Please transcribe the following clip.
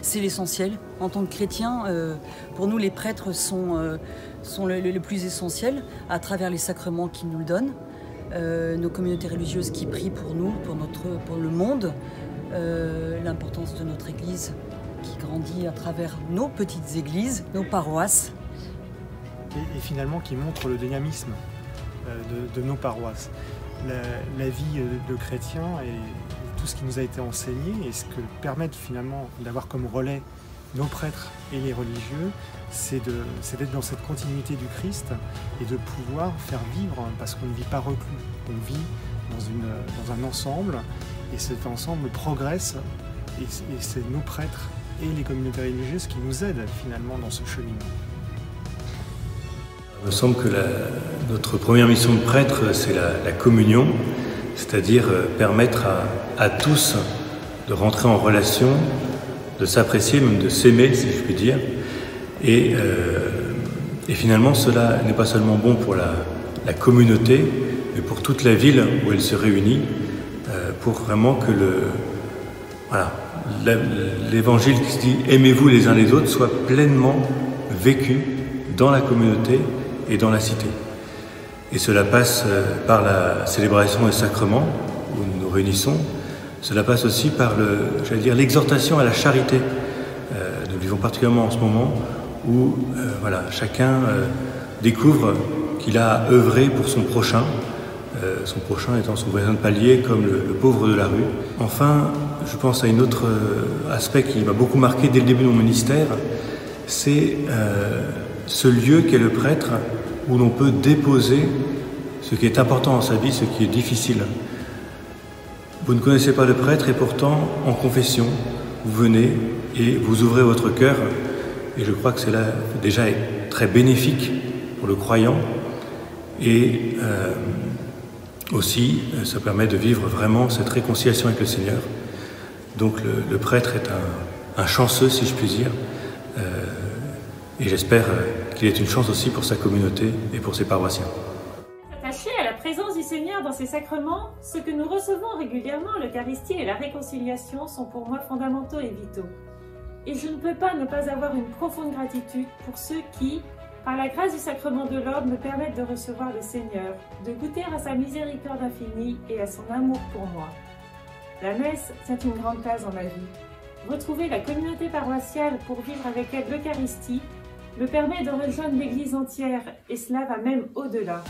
c'est l'essentiel. En tant que chrétien, pour nous, les prêtres sont le plus essentiel à travers les sacrements qu'ils nous donnent, nos communautés religieuses qui prient pour nous, pour le monde, l'importance de notre Église qui grandit à travers nos petites églises, nos paroisses. Et finalement qui montre le dynamisme de nos paroisses. La vie de chrétien et tout ce qui nous a été enseigné et ce que permettent finalement d'avoir comme relais nos prêtres et les religieux, c'est d'être dans cette continuité du Christ et de pouvoir faire vivre, parce qu'on ne vit pas reclus, on vit dans un ensemble et cet ensemble progresse et c'est nos prêtres et les communautés religieuses qui nous aident finalement dans ce cheminement. Il me semble que notre première mission de prêtre, c'est la communion, c'est-à-dire permettre à tous de rentrer en relation, de s'apprécier, même de s'aimer, si je puis dire. Et finalement, cela n'est pas seulement bon pour la communauté, mais pour toute la ville où elle se réunit, pour vraiment que l'évangile qui se dit « aimez-vous les uns les autres » soit pleinement vécu dans la communauté et dans la cité. Et cela passe par la célébration des sacrements, où nous nous réunissons. Cela passe aussi par l'exhortation à la charité. Nous vivons particulièrement en ce moment où chacun découvre qu'il a à œuvrer pour son prochain étant son voisin de palier comme le pauvre de la rue. Enfin, je pense à un autre aspect qui m'a beaucoup marqué dès le début de mon ministère, c'est ce lieu qu'est le prêtre où l'on peut déposer ce qui est important dans sa vie, ce qui est difficile. Vous ne connaissez pas le prêtre et pourtant, en confession, vous venez et vous ouvrez votre cœur. Et je crois que cela déjà est très bénéfique pour le croyant. Et aussi, ça permet de vivre vraiment cette réconciliation avec le Seigneur. Donc le prêtre est un chanceux, si je puis dire. Et j'espère qu'il est une chance aussi pour sa communauté et pour ses paroissiens. Attaché à la présence du Seigneur dans ses sacrements, ce que nous recevons régulièrement, l'Eucharistie et la réconciliation, sont pour moi fondamentaux et vitaux. Et je ne peux pas ne pas avoir une profonde gratitude pour ceux qui, par la grâce du sacrement de l'ordre, me permettent de recevoir le Seigneur, de goûter à sa miséricorde infinie et à son amour pour moi. La messe tient une grande place dans ma vie. Retrouver la communauté paroissiale pour vivre avec elle l'Eucharistie me permet de rejoindre l'Église entière, et cela va même au-delà.